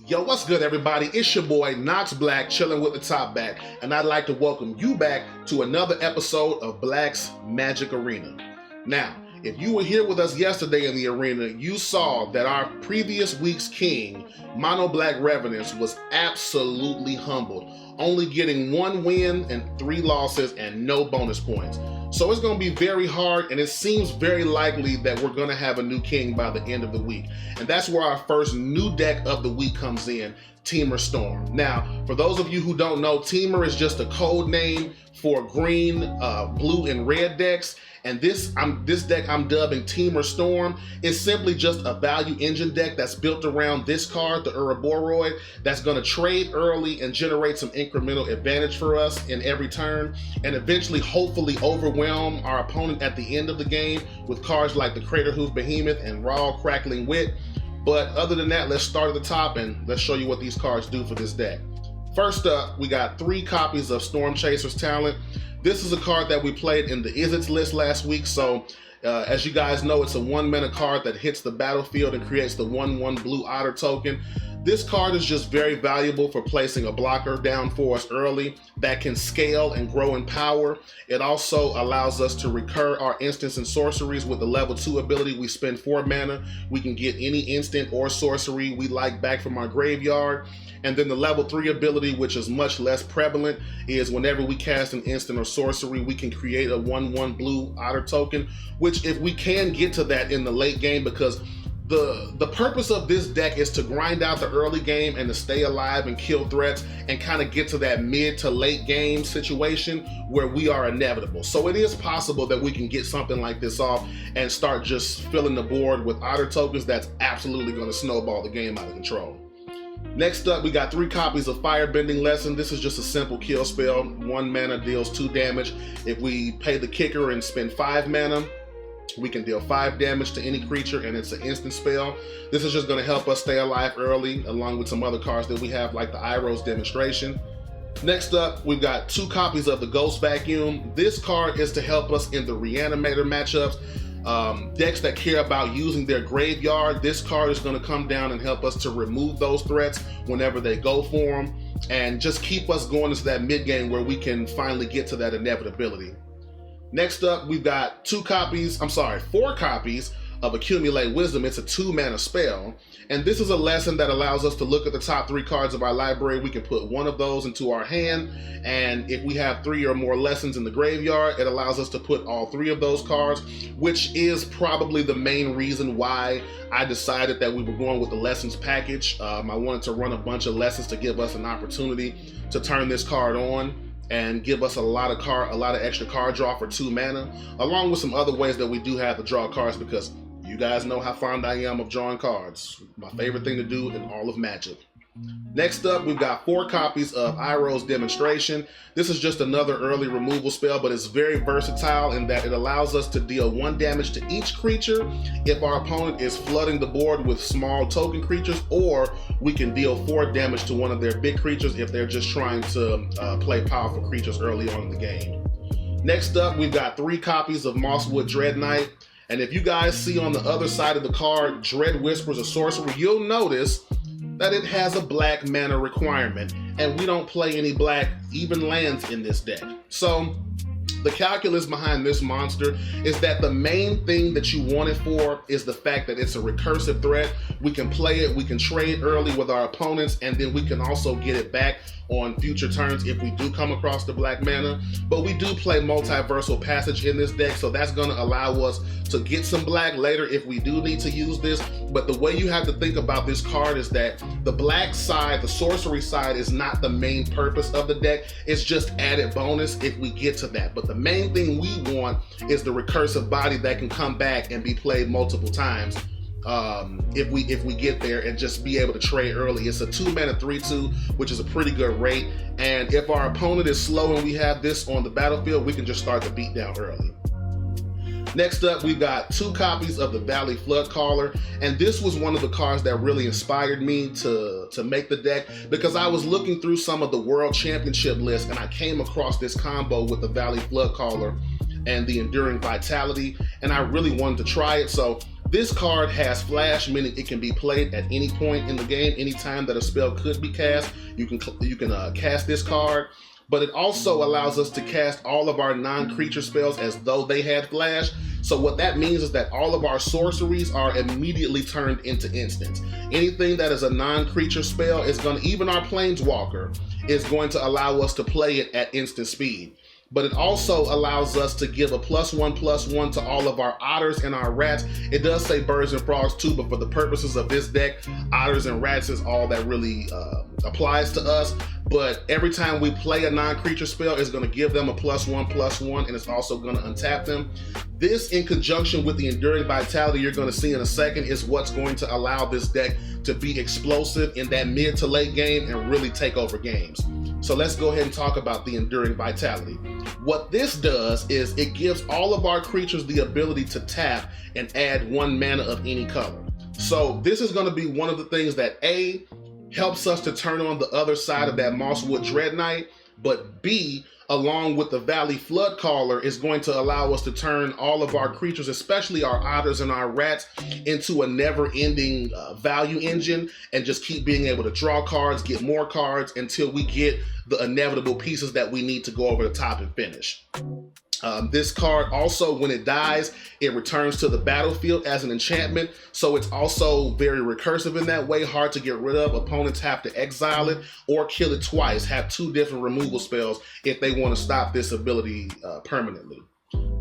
Yo, what's good, everybody? It's your boy Knox Black, chilling with the top back, and I'd like to welcome you back to another episode of Black's Magic Arena. Now, if you were here with us yesterday in the arena, you saw that our previous week's king, Mono Black Revenants, was absolutely humbled, only getting 1 win and 3 losses and no bonus points. So it's going to be very hard, and it seems very likely that we're going to have a new king by the end of the week. And that's where our first new deck of the week comes in, Temur Storm. Now, for those of you who don't know, Temur is just a code name for green, blue, and red decks. And this deck I'm dubbing Temur Storm is simply just a value engine deck that's built around this card, the Ouroboros, that's going to trade early and generate some incremental advantage for us in every turn, and eventually hopefully overwhelm our opponent at the end of the game with cards like the Craterhoof Behemoth and Raw Crackling Wit. But other than that, let's start at the top and let's show you what these cards do for this deck. First up, we got 3 copies of Storm Chaser's Talent. This is a card that we played in the Is-Its list last week, so as you guys know, it's a 1-mana card that hits the battlefield and creates the 1/1 blue otter token. This card is just very valuable for placing a blocker down for us early that can scale and grow in power. It also allows us to recur our instants and sorceries. With the level 2 ability, we spend 4 mana. We can get any instant or sorcery we like back from our graveyard. And then the level 3 ability, which is much less prevalent, is whenever we cast an instant or sorcery, we can create a 1/1 blue otter token, which if we can get to that in the late game, because the purpose of this deck is to grind out the early game and to stay alive and kill threats and kind of get to that mid to late game situation where we are inevitable. So it is possible that we can get something like this off and start just filling the board with otter tokens. That's absolutely going to snowball the game out of control. Next up, we got 3 copies of Firebending Lesson. This is just a simple kill spell. 1 mana deals 2 damage. If we pay the kicker and spend 5 mana, we can deal 5 damage to any creature, and it's an instant spell. This is just going to help us stay alive early, along with some other cards that we have, like the Iroh's Demonstration. Next up, we've got 2 copies of the Ghost Vacuum. This card is to help us in the Reanimator matchups. Decks that care about using their graveyard, this card is going to come down and help us to remove those threats whenever they go for them, and just keep us going into that mid game where we can finally get to that inevitability. Next up, we've got 4 copies of Accumulate Wisdom. It's a 2-mana spell, and this is a lesson that allows us to look at the top 3 cards of our library. We can put 1 of those into our hand, and if we have 3 or more lessons in the graveyard, it allows us to put all 3 of those cards, which is probably the main reason why I decided that we were going with the lessons package. I wanted to run a bunch of lessons to give us an opportunity to turn this card on and give us a lot of extra card draw for 2 mana, along with some other ways that we do have to draw cards, because you guys know how fond I am of drawing cards. My favorite thing to do in all of Magic. Next up, we've got 4 copies of Iroh's Demonstration. This is just another early removal spell, but it's very versatile in that it allows us to deal 1 damage to each creature if our opponent is flooding the board with small token creatures, or we can deal 4 damage to one of their big creatures if they're just trying to play powerful creatures early on in the game. Next up, we've got 3 copies of Mosswood Dread Knight. And if you guys see on the other side of the card, Dread Whispers, a sorcery, you'll notice that it has a black mana requirement, and we don't play any black even lands in this deck. So the calculus behind this monster is that the main thing that you want it for is the fact that it's a recursive threat. We can play it, we can trade early with our opponents, and then we can also get it back on future turns if we do come across the black mana. But we do play Multiversal Passage in this deck, so that's going to allow us to get some black later if we do need to use this. But the way you have to think about this card is that the black side, the sorcery side, is not the main purpose of the deck. It's just added bonus if we get to that. But the main thing we want is the recursive body that can come back and be played multiple times. If we get there, and just be able to trade early. It's a 2-mana 3/2, which is a pretty good rate. And if our opponent is slow and we have this on the battlefield, we can just start the beat down early. Next up, we've got 2 copies of the Valley Flood Caller, and this was one of the cards that really inspired me to make the deck, because I was looking through some of the World Championship lists and I came across this combo with the Valley Flood Caller and the Enduring Vitality, and I really wanted to try it. So This card has flash, meaning it can be played at any point in the game. Anytime that a spell could be cast, you can cast this card. But it also allows us to cast all of our non-creature spells as though they had flash. So what that means is that all of our sorceries are immediately turned into instants. Anything that is a non-creature spell is going to, even our Planeswalker, is going to allow us to play it at instant speed. But it also allows us to give a +1/+1 to all of our otters and our rats. It does say birds and frogs too, but for the purposes of this deck, otters and rats is all that really applies to us. But every time we play a non-creature spell, it's going to give them a +1/+1, and it's also going to untap them. This, in conjunction with the Enduring Vitality you're going to see in a second, is what's going to allow this deck to be explosive in that mid to late game and really take over games. So let's go ahead and talk about the Enduring Vitality. What this does is it gives all of our creatures the ability to tap and add 1 mana of any color. So this is going to be one of the things that A, helps us to turn on the other side of that Mosswood Dread Knight, but B, along with the Valley Flood Caller, is going to allow us to turn all of our creatures, especially our otters and our rats, into a never-ending value engine, and just keep being able to draw cards, get more cards, until we get the inevitable pieces that we need to go over the top and finish. This card also, when it dies, it returns to the battlefield as an enchantment, so it's also very recursive in that way, hard to get rid of. Opponents have to exile it or kill it twice, have 2 different removal spells if they want to stop this ability permanently.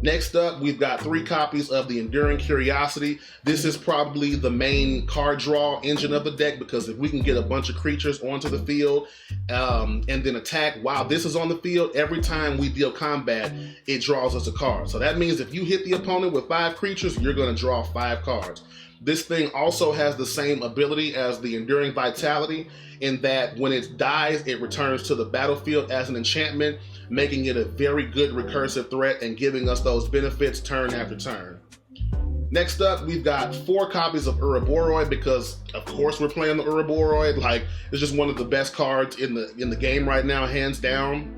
Next up, we've got 3 copies of the Enduring Curiosity. This is probably the main card draw engine of the deck, because if we can get a bunch of creatures onto the field and then attack while this is on the field, every time we deal combat, it draws us a card. So that means if you hit the opponent with 5 creatures, you're going to draw 5 cards. This thing also has the same ability as the Enduring Vitality, in that when it dies, it returns to the battlefield as an enchantment, making it a very good recursive threat and giving us those benefits turn after turn. Next up, we've got 4 copies of Ouroboros, because of course we're playing the Ouroboros. Like, it's just one of the best cards in the game right now, hands down.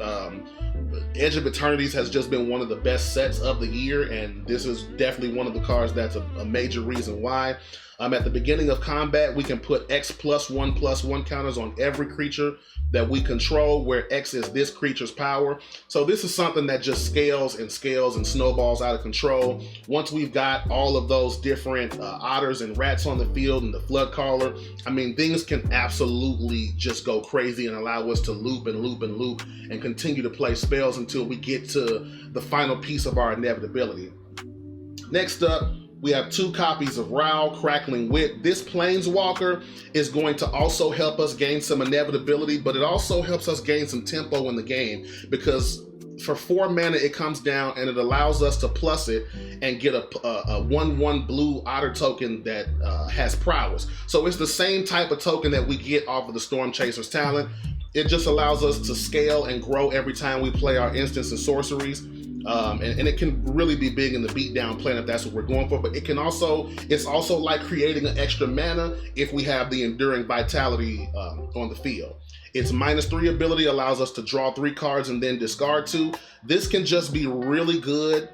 Edge of Eternities has just been one of the best sets of the year, and this is definitely one of the cards that's a major reason why. At the beginning of combat, we can put X +1/+1 counters on every creature that we control, where X is this creature's power. So this is something that just scales and scales and snowballs out of control. Once we've got all of those different otters and rats on the field and the Flood Caller, I mean, things can absolutely just go crazy and allow us to loop and loop and loop and continue to play spells until we get to the final piece of our inevitability. Next up, we have 2 copies of Ral, Crackling Wit. This Planeswalker is going to also help us gain some inevitability, but it also helps us gain some tempo in the game, because for 4 mana it comes down and it allows us to plus it and get a 1/1 blue otter token that has prowess. So it's the same type of token that we get off of the Storm Chaser's talent. It just allows us to scale and grow every time we play our instants and sorceries. And it can really be big in the beatdown plan if that's what we're going for, but it's also like creating an extra mana if we have the Enduring Vitality on the field. Its -3 ability allows us to draw 3 cards and then discard 2. This can just be really good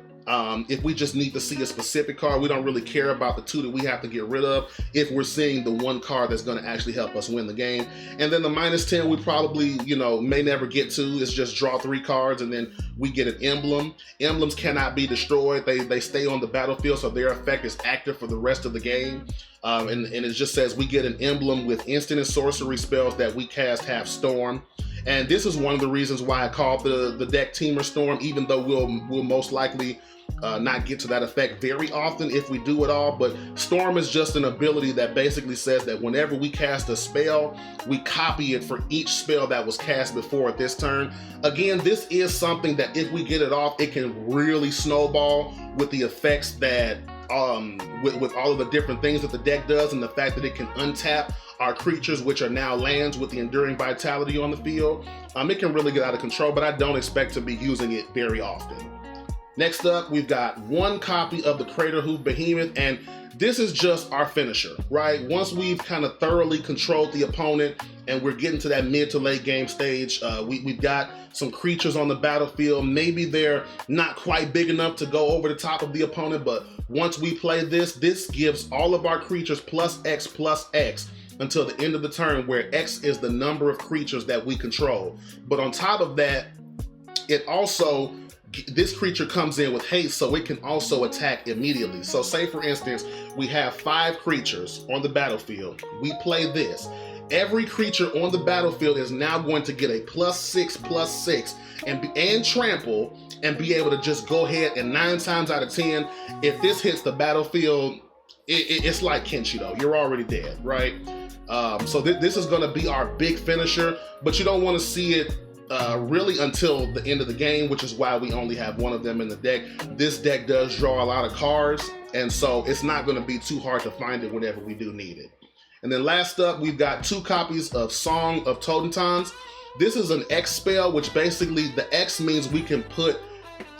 if we just need to see a specific card. We don't really care about the 2 that we have to get rid of if we're seeing the 1 card that's going to actually help us win the game. And then the -10 we probably, may never get to. It's just draw 3 cards and then we get an emblem. Emblems cannot be destroyed. They stay on the battlefield, so their effect is active for the rest of the game. And it just says we get an emblem with instant and sorcery spells that we cast have Storm. And this is one of the reasons why I called the deck Temur Storm, even though we'll most likely not get to that effect very often if we do it all. But Storm is just an ability that basically says that whenever we cast a spell, we copy it for each spell that was cast before at this turn. Again, this is something that if we get it off, it can really snowball with the effects that with all of the different things that the deck does, and the fact that it can untap our creatures, which are now lands, with the Enduring Vitality on the field. It can really get out of control, but I don't expect to be using it very often. Next up, we've got 1 copy of the Craterhoof Behemoth, and this is just our finisher, right? Once we've kind of thoroughly controlled the opponent and we're getting to that mid to late game stage, we've got some creatures on the battlefield. Maybe they're not quite big enough to go over the top of the opponent, but once we play this gives all of our creatures +X until the end of the turn, where X is the number of creatures that we control. But on top of that, it also, this creature comes in with haste, so it can also attack immediately. So say for instance, we have 5 creatures on the battlefield. We play this. Every creature on the battlefield is now going to get a +6/+6 and trample, and be able to just go ahead, and 9 times out of 10, if this hits the battlefield, it's like Kenshiro. You're already dead, right? So this is going to be our big finisher, but you don't want to see it really until the end of the game, which is why we only have one of them in the deck. This deck does draw a lot of cards, and so it's not going to be too hard to find it whenever we do need it. And then last up, we've got 2 copies of Song of Totentons. This is an X spell, which basically the X means we can put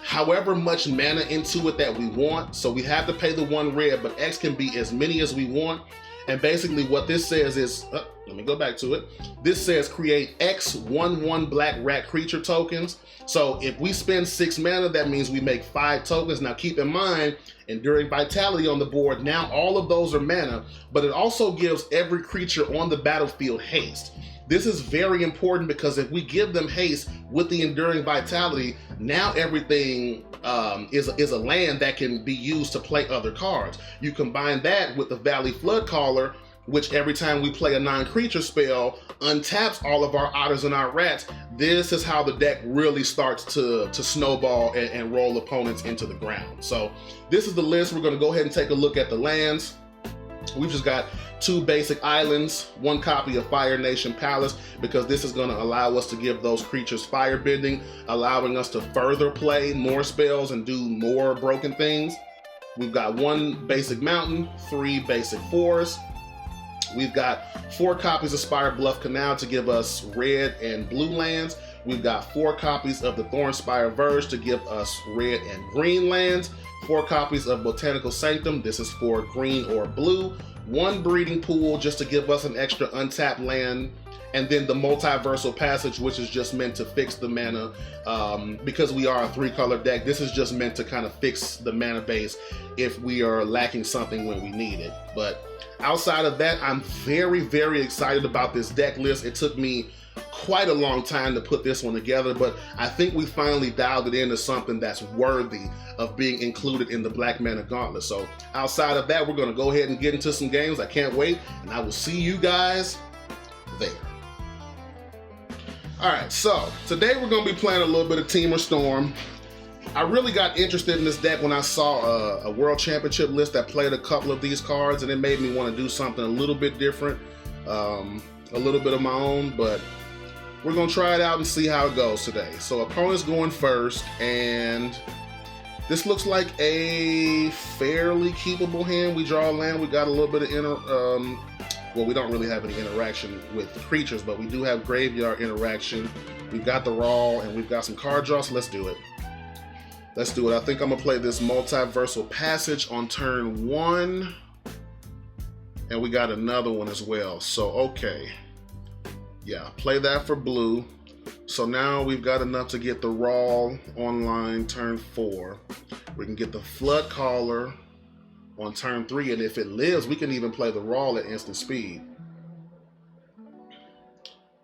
however much mana into it that we want. So we have to pay the 1 red, but X can be as many as we want. And basically what this says is, let me go back to it. This says create X 1/1 black rat creature tokens. So if we spend 6 mana, that means we make 5 tokens. Now keep in mind, Enduring Vitality on the board, now all of those are mana, but it also gives every creature on the battlefield haste. This is very important because if we give them haste with the Enduring Vitality, now everything is a land that can be used to play other cards. You combine that with the Valley Floodcaller, which every time we play a non-creature spell, untaps all of our otters and our rats. This is how the deck really starts to snowball and roll opponents into the ground. So this is the list. We're going to go ahead and take a look at the lands. We've just got 2 basic islands, 1 copy of Fire Nation Palace, because this is going to allow us to give those creatures firebending, allowing us to further play more spells and do more broken things. We've got 1 basic mountain, 3 basic forests. We've got 4 copies of Spire Bluff Canal to give us red and blue lands. We've got 4 copies of the Thornspire Verge to give us red and green lands. 4 copies of Botanical Sanctum. This is for green or blue. 1 Breeding Pool just to give us an extra untapped land. And then the Multiversal Passage, which is just meant to fix the mana. Because we are a 3-color deck, this is just meant to kind of fix the mana base if we are lacking something when we need it. But outside of that, I'm very, very excited about this deck list. It took me quite a long time to put this one together, but I think we finally dialed it into something that's worthy of being included in the Black Magic Gauntlet. So outside of that, we're going to go ahead and get into some games. I can't wait, and I will see you guys there. All right, so today we're going to be playing a little bit of Temur Storm. I really got interested in this deck when I saw a World Championship list that played a couple of these cards, and it made me want to do something a little bit different, a little bit of my own, but we're going to try it out and see how it goes today. So opponent's going first, and this looks like a fairly keepable hand. We draw a land. We got a little bit of well, we don't really have any interaction with creatures, but we do have graveyard interaction. We've got the raw, and we've got some card draw, so let's do it. Let's do it. I think I'm going to play this Multiversal Passage on turn 1, and we got another one as well. So, okay. Yeah, play that for blue. So now we've got enough to get the raw online turn 4. We can get the Flood Caller on turn 3, and if it lives, we can even play the raw at instant speed.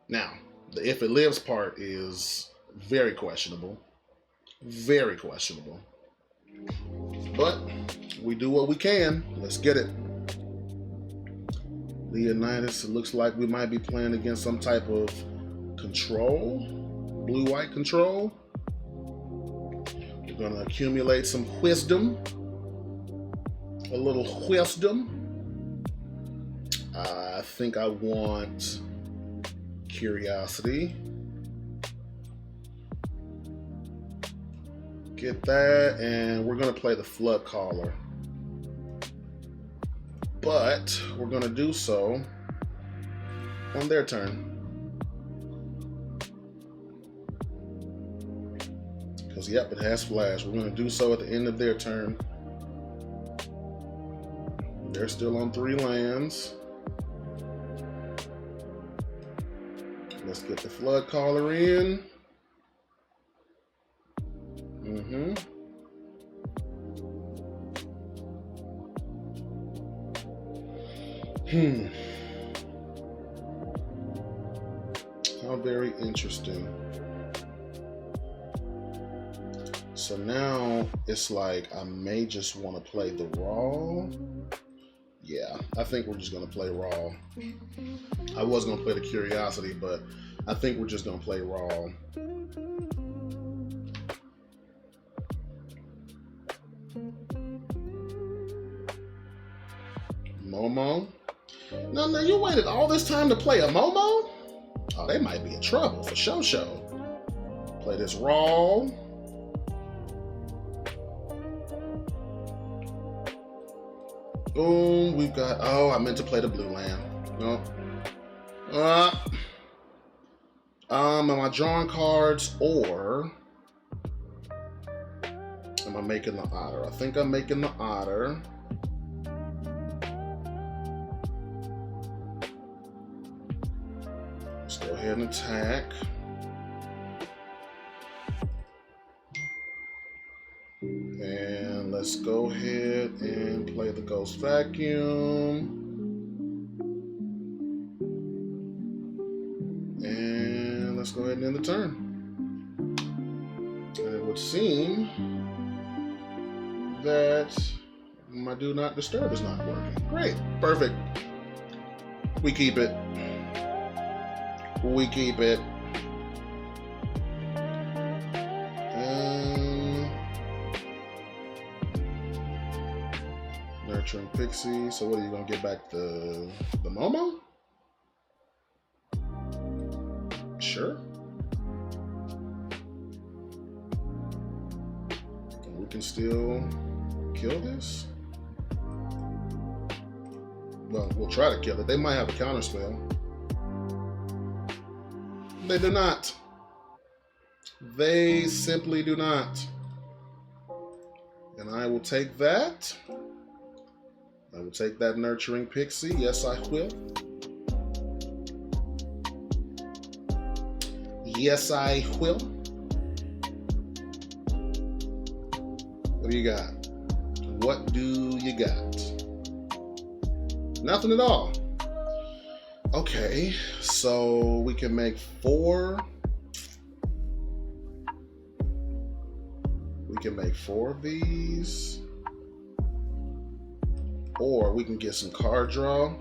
Now, the if it lives part is very questionable. Very questionable. But we do what we can. Let's get it. Leonidas, it looks like we might be playing against some type of control. Blue-white control. We're going to accumulate some wisdom. A little wisdom. I think I want curiosity. Get that, and we're going to play the Flood Caller. But we're going to do so on their turn. Because, yep, it has flash. We're going to do so at the end of their turn. They're still on 3 lands. Let's get the Flood Caller in. How very interesting. So now it's like I may just want to play the Raw. Yeah, I think we're just going to play Raw. I was going to play the Curiosity, but I think we're just going to play Raw. Momo. No, you waited all this time to play a Momo? Oh, they might be in trouble for show. Play this Raw. Boom, we've got, oh, I meant to play the blue land. No. Am I drawing cards or am I making the Otter? I think I'm making the Otter. Let's go ahead and attack. And let's go ahead and play the Ghost Vacuum. And let's go ahead and end the turn. And it would seem that my Do Not Disturb is not working. Great, perfect. We keep it. We keep it. Nurturing Pixie. So what are you gonna get back the Momo? Sure. We can still kill this. Well, we'll try to kill it. They might have a counter spell. They do not. They simply do not. And I will take that. I will take that Nurturing Pixie. Yes, I will. Yes, I will. What do you got? What do you got? Nothing at all. Okay, so we can make 4. We can make 4 of these. Or we can get some card draw.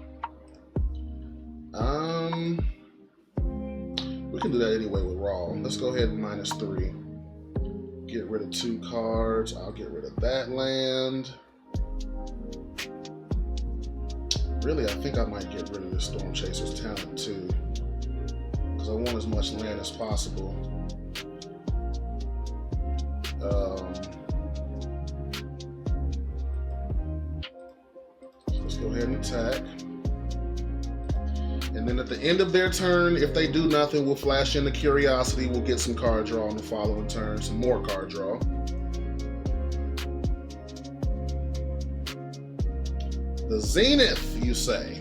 We can do that anyway with Raw. Let's go ahead and -3. Get rid of 2 cards. I'll get rid of that land. Really, I think I might get rid of this Storm Chaser's talent too, because I want as much land as possible. Let's go ahead and attack. And then at the end of their turn, if they do nothing, we'll flash in the Curiosity. We'll get some card draw on the following turn, some more card draw. The Zenith, you say?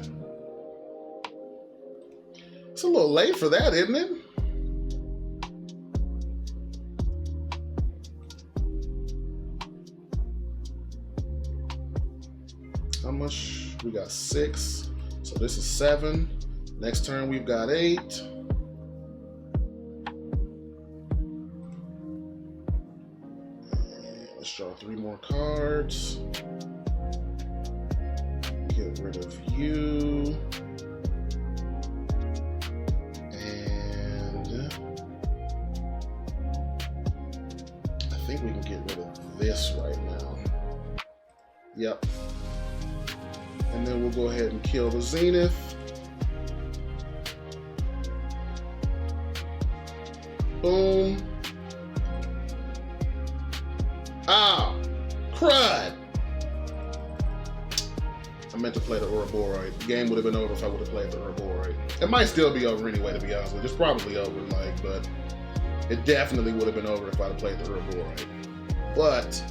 It's a little late for that, isn't it? How much? We got 6. So this is 7. Next turn we've got 8. And let's draw 3 more cards. Get rid of you. And I think we can get rid of this right now. Yep. And then we'll go ahead and kill the Zenith. Boom. Ah, crud. I meant to play the Ouroboros. The game would have been over if I would have played the Ouroboros. It might still be over anyway, to be honest with you. It's probably over, but it definitely would have been over if I'd have played the Ouroboros. But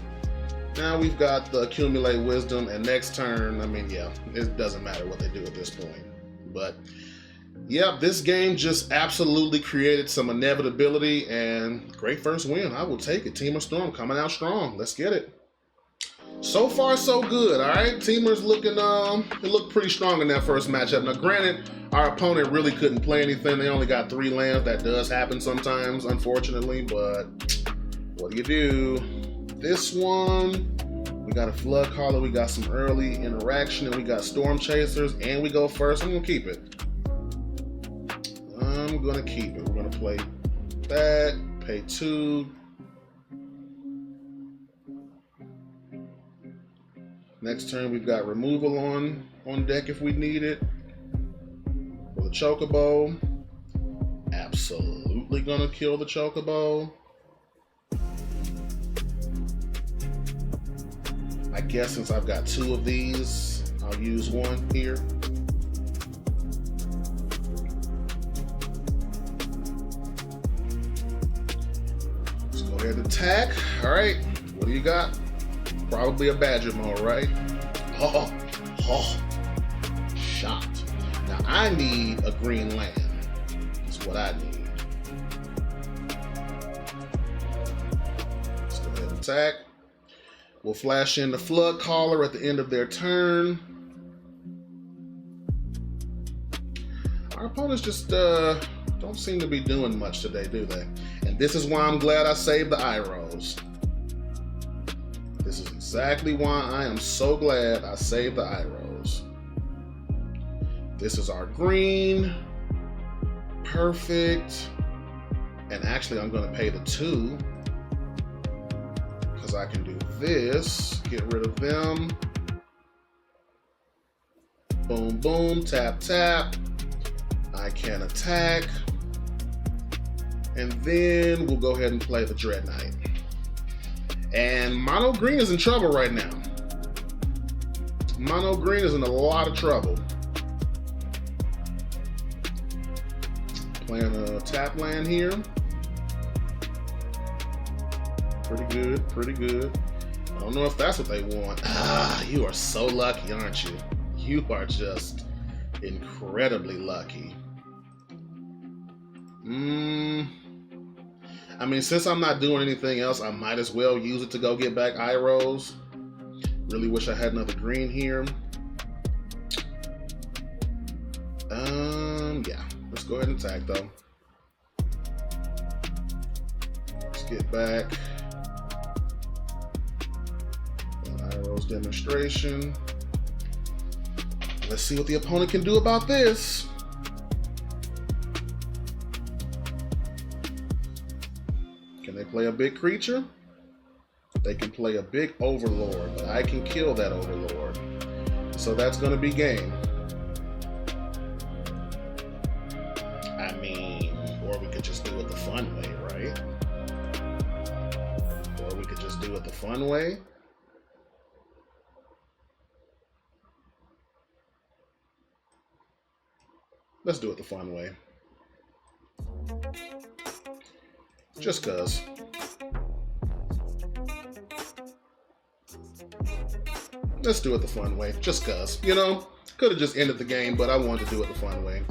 Now we've got the accumulate wisdom, and next turn, I mean, yeah, it doesn't matter what they do at this point. But yeah, this game just absolutely created some inevitability, and great first win. I will take it. Temur Storm coming out strong. Let's get it. So far, so good. All right, Temur's looking, it looked pretty strong in that first matchup. Now, granted, our opponent really couldn't play anything. They only got 3 lands. That does happen sometimes, unfortunately, but what do you do? This one, we got a Flood Caller, we got some early interaction, and we got Storm Chasers, and we go first. I'm gonna keep it. I'm gonna keep it. We're gonna play that, pay 2. Next turn, we've got removal on deck if we need it. For the Chocobo, absolutely gonna kill the Chocobo. I guess since I've got 2 of these, I'll use 1 here. Let's go ahead and attack. All right, what do you got? Probably a Badger mode, right? Oh, shot. Now I need a green land. That's what I need. Let's go ahead and attack. We'll flash in the Flood Caller at the end of their turn. Our opponents just don't seem to be doing much today, do they? And this is why I'm glad I saved the Iros. This is exactly why I am so glad I saved the Iros. This is our green. Perfect. And actually, I'm going to pay the 2. Because I can do this. Get rid of them. Boom, boom. Tap, tap. I can attack. And then we'll go ahead and play the Dread Knight. And Mono Green is in trouble right now. Mono Green is in a lot of trouble. Playing a tap land here. Pretty good, pretty good. I don't know if that's what they want. Ah, you are so lucky, aren't you? You are just incredibly lucky. I mean, since I'm not doing anything else, I might as well use it to go get back Iros. Really wish I had another green here. Yeah. Let's go ahead and attack, though. Let's get back Iros demonstration. Let's see what the opponent can do about this. Can they play a big creature? They can play a big Overlord, but I can kill that Overlord. So that's going to be game. I mean, or we could just do it the fun way, right? Or we could just do it the fun way. Let's do it the fun way. Just cuz. Let's do it the fun way. Just cuz. You know, could have just ended the game, but I wanted to do it the fun way.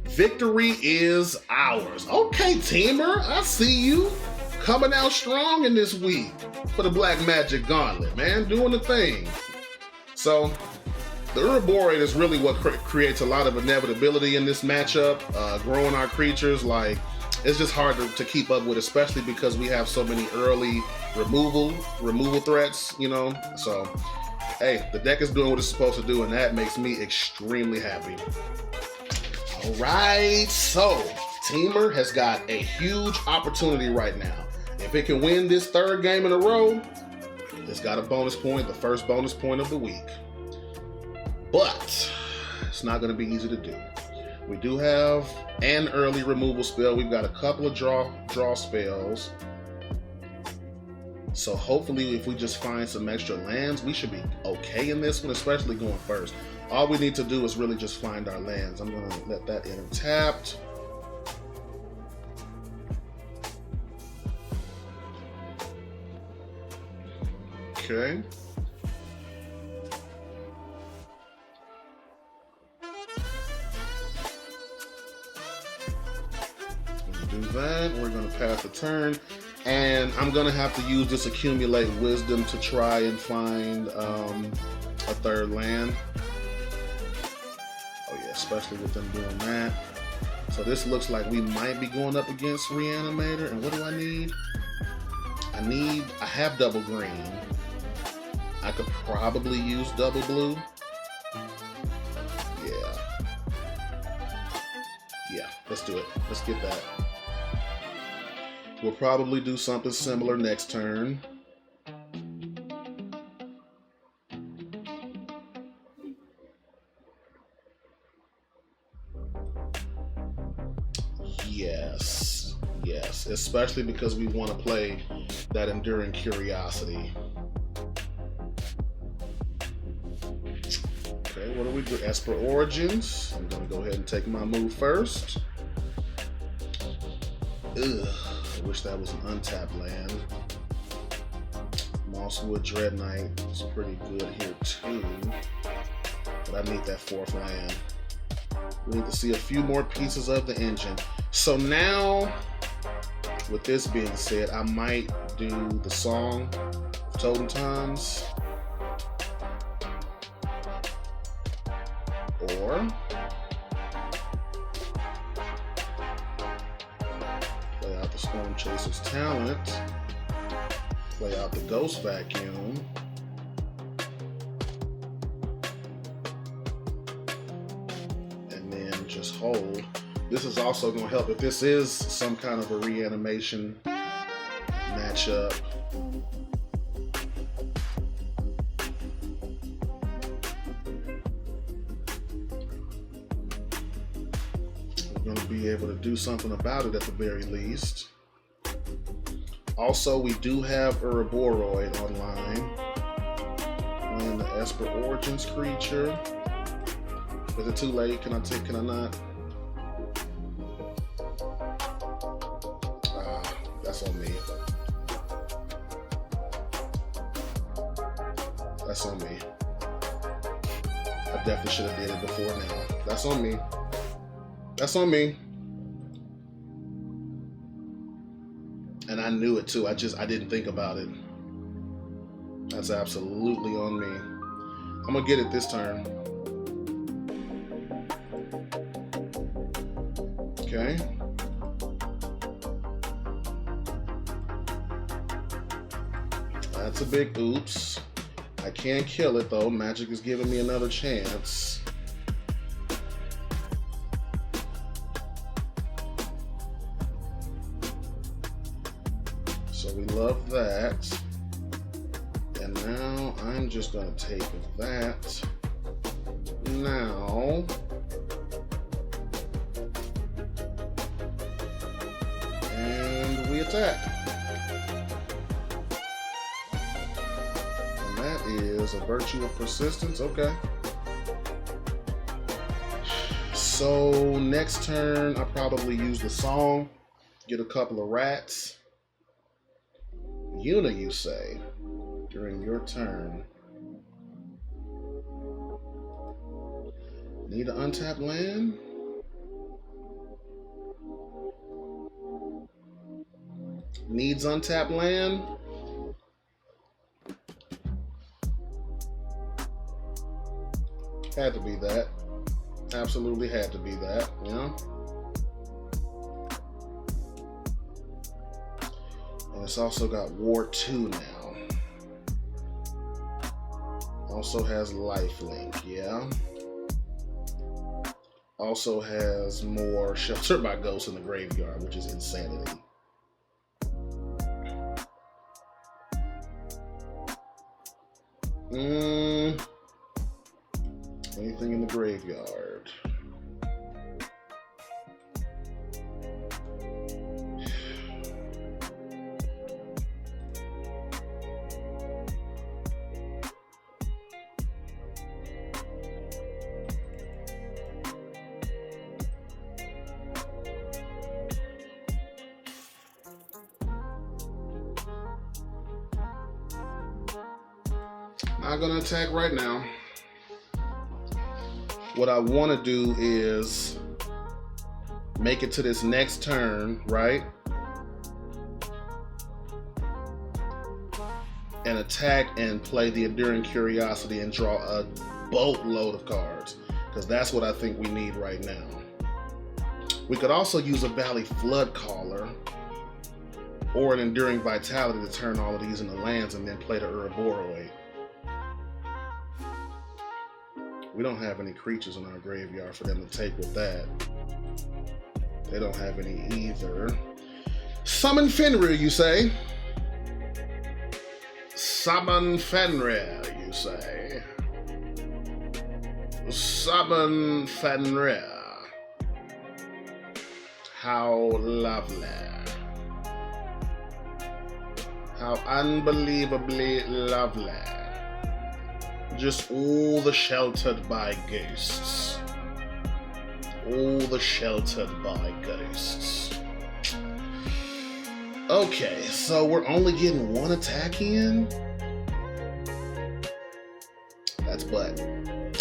Victory is ours. Okay, Temur, I see you coming out strong in this week for the Black Magic Gauntlet, man. Doing the thing. So, the Ouroboros is really what creates a lot of inevitability in this matchup. Growing our creatures, like, it's just hard to keep up with, especially because we have so many early removal threats, you know? So, hey, the deck is doing what it's supposed to do, and that makes me extremely happy. All right, so Temur has got a huge opportunity right now. If it can win this 3rd game in a row, it's got a bonus point, the first bonus point of the week. But it's not going to be easy to do. We do have an early removal spell. We've got a couple of draw spells. So hopefully if we just find some extra lands, we should be okay in this one, especially going first. All we need to do is really just find our lands. I'm going to let that enter tapped. Okay. Do that. We're going to pass the turn, and I'm going to have to use this accumulate wisdom to try and find a third land. Oh yeah, especially with them doing that. So this looks like we might be going up against Reanimator. And what do I need? I have double green. I could probably use double blue. Yeah, let's do it. Let's get that. We'll probably do something similar next turn. Yes, especially because we want to play that Enduring Curiosity. Okay, what do we do? Esper Origins. I'm going to go ahead and take my move first. Ugh. I wish that was an untapped land. Mosswood Dread Knight is pretty good here too, but I need that fourth land. We need to see a few more pieces of the engine. So now, with this being said, I might do the Song of Totem Times, or play out the Storm Chaser's Talent, play out the Ghost Vacuum, and then just hold. This is also going to help if this is some kind of a reanimation matchup. We're going to be able to do something about it at the very least. Also, we do have Ouroboroi online. And the Esper Origins creature. Is it too late? Can I not? That's on me. That's on me. I definitely should have did it before now. That's on me. That's on me. And I knew it too. I didn't think about it. That's absolutely on me. I'm gonna get it this turn. Okay. That's a big oops. I can't kill it though. Magic is giving me another chance. So we love that. And now I'm just gonna take that. Now and we attack. And that is a Virtue of Persistence. Okay. So next turn I probably use the Song, get a couple of rats. Yuna, you say, during your turn. Need an untapped land? Needs untapped land? Had to be that. Absolutely had to be that, you know? And it's also got War 2 now. Also has lifelink, yeah. Also has more Sheltered by Ghosts in the graveyard, which is insanity. Anything in the graveyard? not gonna attack right now. What I want to do is make it to this next turn, right? And attack and play the Enduring Curiosity and draw a boatload of cards, because that's what I think we need right now. We could also use a Valley Flood Caller or an Enduring Vitality to turn all of these into lands and then play the Ouroboros. We don't have any creatures in our graveyard for them to take with that. They don't have any either. Summon Fenrir, you say? Summon Fenrir, you say? Summon Fenrir. How lovely. How unbelievably lovely. Just all the sheltered by ghosts. All the sheltered by ghosts. Okay, so we're only getting one attack in? That's butt.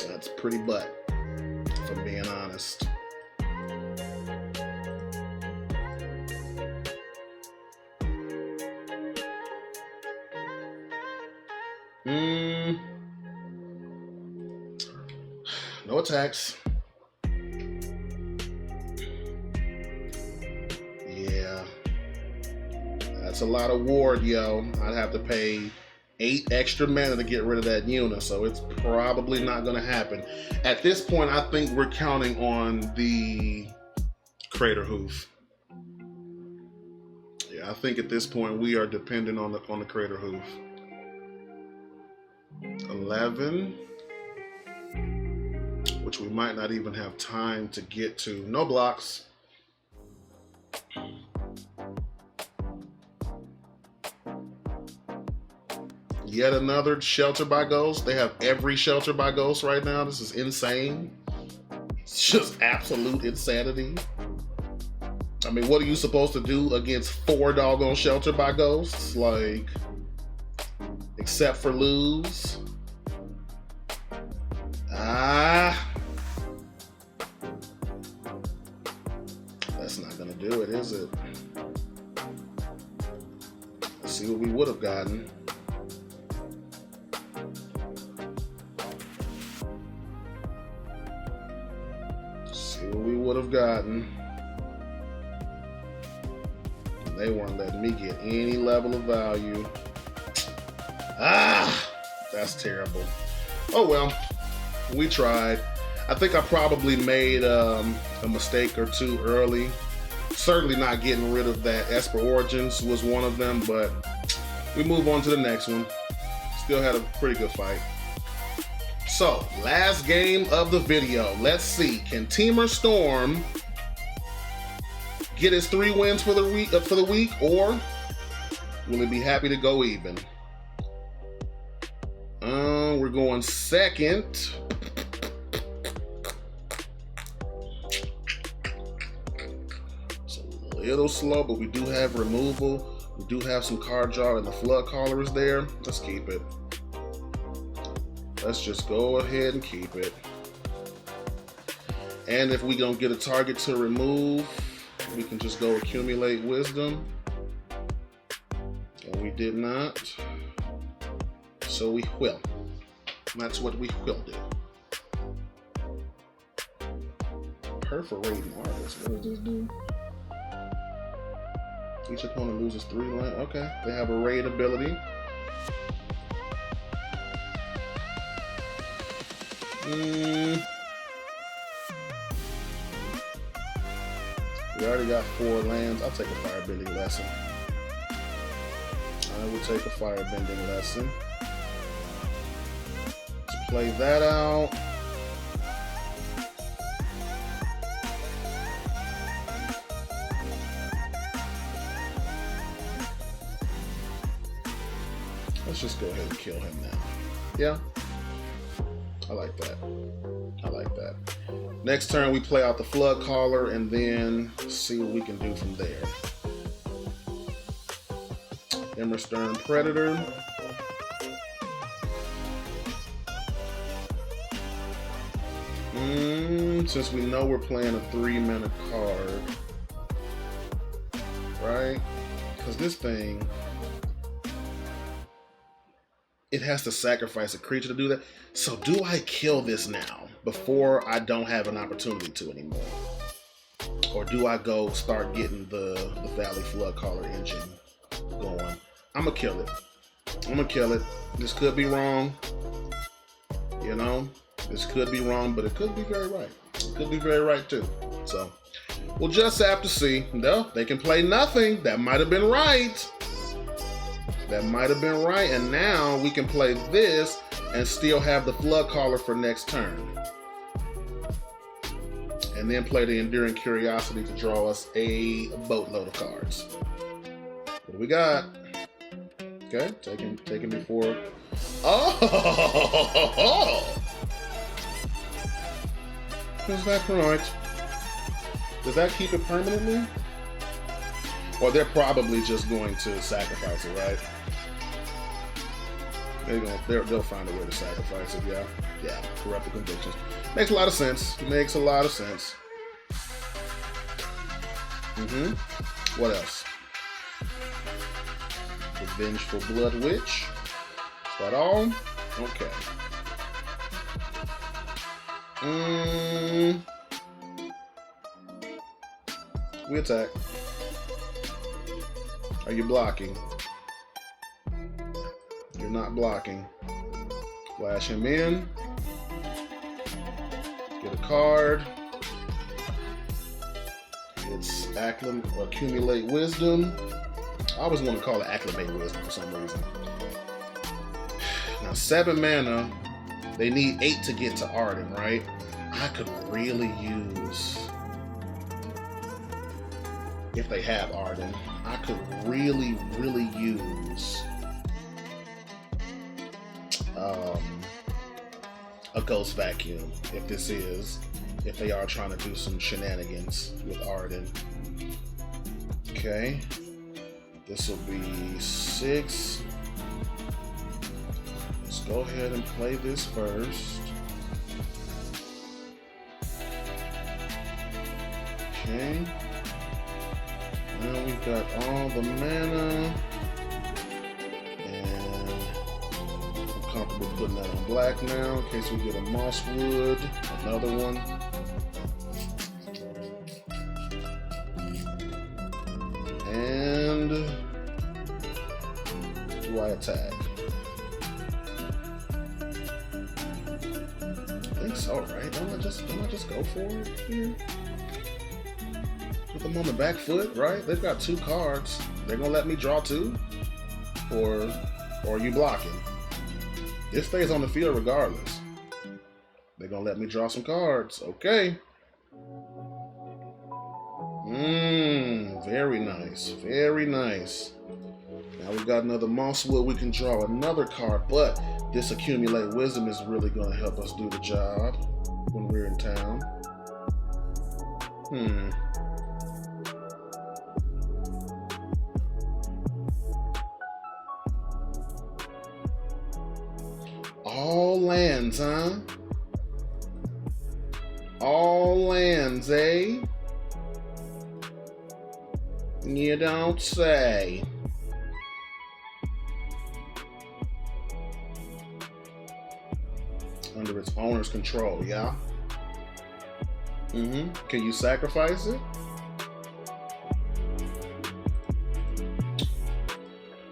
That's pretty butt, if I'm being honest. No attacks. Yeah. That's a lot of ward, yo. I'd have to pay 8 extra mana to get rid of that Yuna, so it's probably not going to happen. At this point, I think we're counting on the Crater Hoof. Yeah, I think at this point we are dependent on the Crater Hoof. 11, which we might not even have time to get to. No blocks. Yet another Shelter by Ghost. They have every Shelter by Ghost right now. This is insane. It's just absolute insanity. I mean, what are you supposed to do against 4 doggone Shelter by Ghosts? Like, except for lose. That's not gonna do it, is it? Let's see what we would have gotten. See what we would have gotten. They weren't letting me get any level of value. That's terrible. Oh well, we tried. I think I probably made a mistake or two early. Certainly not getting rid of that Esper Origins was one of them, but we move on to the next one. Still had a pretty good fight. So, last game of the video. Let's see, can Temur Storm get his 3 wins for the week, or will he be happy to go even? We're going second. It's a little slow, but we do have removal. We do have some card draw, and the Flood Caller is there. Let's keep it. Let's just go ahead and keep it. And if we don't get a target to remove, we can just go accumulate wisdom. And we did not. So we will. That's what we will do. Perforating Artist. What does this do? Each opponent loses 3 land. Okay. They have a raid ability. We already got 4 lands. I'll take a Firebending Lesson. I will take a Firebending Lesson. Let's play that out. Let's just go ahead and kill him now. Yeah. I like that. I like that. Next turn, we play out the Flood Caller and then see what we can do from there. Emmer Stern Predator. Since we know we're playing a 3-mana card, right? Because this thing, it has to sacrifice a creature to do that. So do I kill this now before I don't have an opportunity to anymore? Or do I go start getting the Valley Floodcaller engine going? I'm gonna kill it. I'm gonna kill it. This could be wrong. You know, this could be wrong, but it could be very right. It could be very right too. So we'll just have to see. No, they can play nothing. That might have been right. That might have been right. And now we can play this and still have the Floodcaller for next turn. And then play the Enduring Curiosity to draw us a boatload of cards. What do we got? Okay, taking before. Oh! Is that correct? Does that keep it permanently? Well, they're probably just going to sacrifice it, right? They'll find a way to sacrifice it, yeah. Yeah, Corrupted Convictions. Makes a lot of sense. Makes a lot of sense. What else? The Vengeful Blood Witch. Is that all? Okay. We attack. Are you blocking? You're not blocking. Flash him in. Get a card. It's Accumulate Wisdom. I always want to call it Acclimate Wisdom for some reason. Now 7 mana. They need 8 to get to Arden, right? I could really use, if they have Arden, I could really use a Ghost Vacuum if they are trying to do some shenanigans with Arden. Okay, this will be 6. Let's go ahead and play this first. Okay. Now we've got all the mana. And I'm comfortable putting that on black now in case we get a Mosswood, another one. And do I attack? I think so, right? Don't I just go for it here? Put them on the back foot, right? They've got 2 cards. They're gonna let me draw 2? Or are you blocking? It stays on the field regardless. They're gonna let me draw some cards. Okay. Very nice. Very nice. Now we've got another Mosswood. We can draw another card, but this Accumulate Wisdom is really gonna help us do the job when we're in town. All lands, huh? All lands, eh? You don't say. Under its owner's control, yeah? Can you sacrifice it?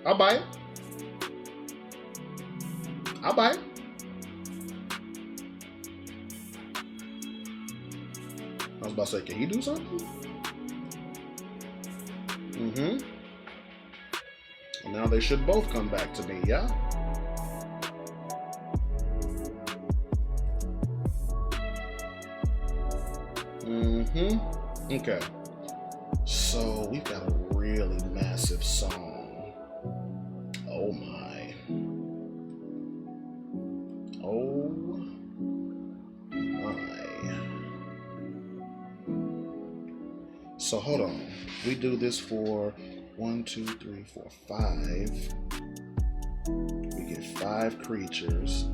I'll buy it. I'll buy it. I was about to say, can you do something? And now they should both come back to me, yeah? Okay. So we've got a really massive song. Oh my. Oh my. So hold on. We do this for 1, 2, 3, 4, 5. We get 5 creatures.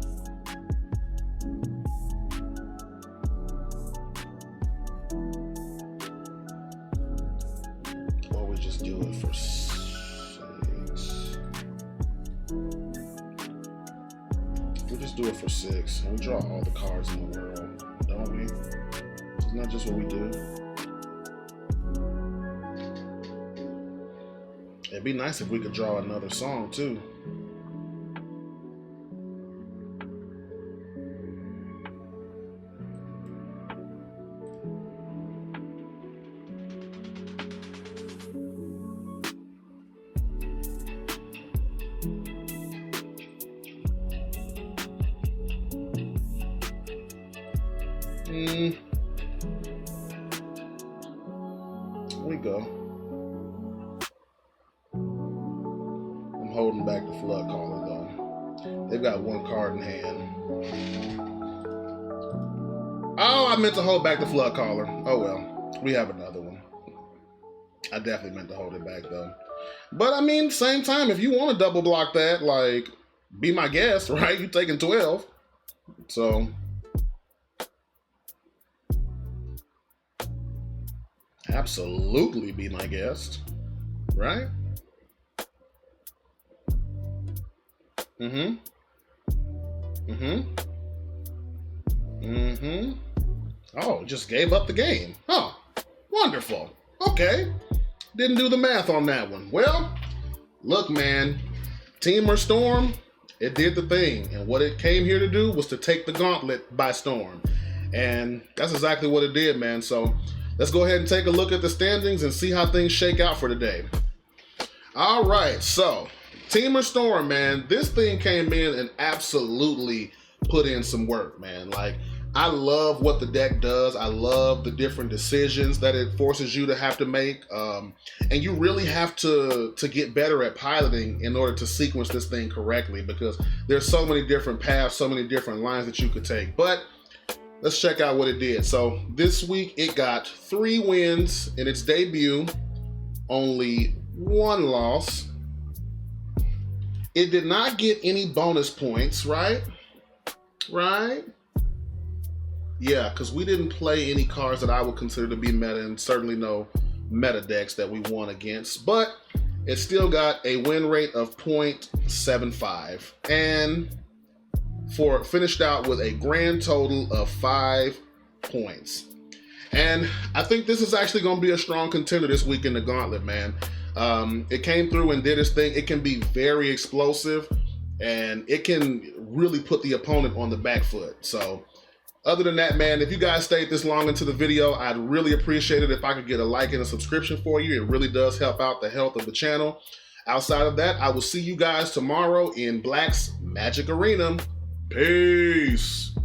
just do it for 6. We'll just do it for 6. And we draw all the cards in the world, don't we? Isn't that just what we do? It'd be nice if we could draw another song too. There we go. I'm holding back the flood caller though. They've got one card in hand. Oh, I meant to hold back the flood caller. Oh well, we have another one. I definitely meant to hold it back though. But I mean, same time, if you want to double block that, like, be my guest, right? You taking 12. So absolutely be my guest, right? Oh, just gave up the game. Oh, wonderful. Okay. Didn't do the math on that one. Well, look, man, Temur Storm, it did the thing. And what it came here to do was to take the gauntlet by storm. And that's exactly what it did, man. So let's go ahead and take a look at the standings and see how things shake out for today. All right, so Temur Storm, man, this thing came in and absolutely put in some work, man. Like, I love what the deck does. I love the different decisions that it forces you to have to make. And you really have to get better at piloting in order to sequence this thing correctly, because there's so many different paths, so many different lines that you could take. But let's check out what it did. So this week it got 3 wins in its debut, only 1 loss. It did not get any bonus points, right? Right? Yeah, because we didn't play any cards that I would consider to be meta, and certainly no meta decks that we won against. But it still got a win rate of 0.75. And finished out with a grand total of 5 points. And I think this is actually going to be a strong contender this week in the gauntlet, man. It came through and did its thing. It can be very explosive, and it can really put the opponent on the back foot. So other than that, man, if you guys stayed this long into the video, I'd really appreciate it if I could get a like and a subscription for you. It really does help out the health of the channel. Outside of that, I will see you guys tomorrow in Black's Magic Arena. Peace.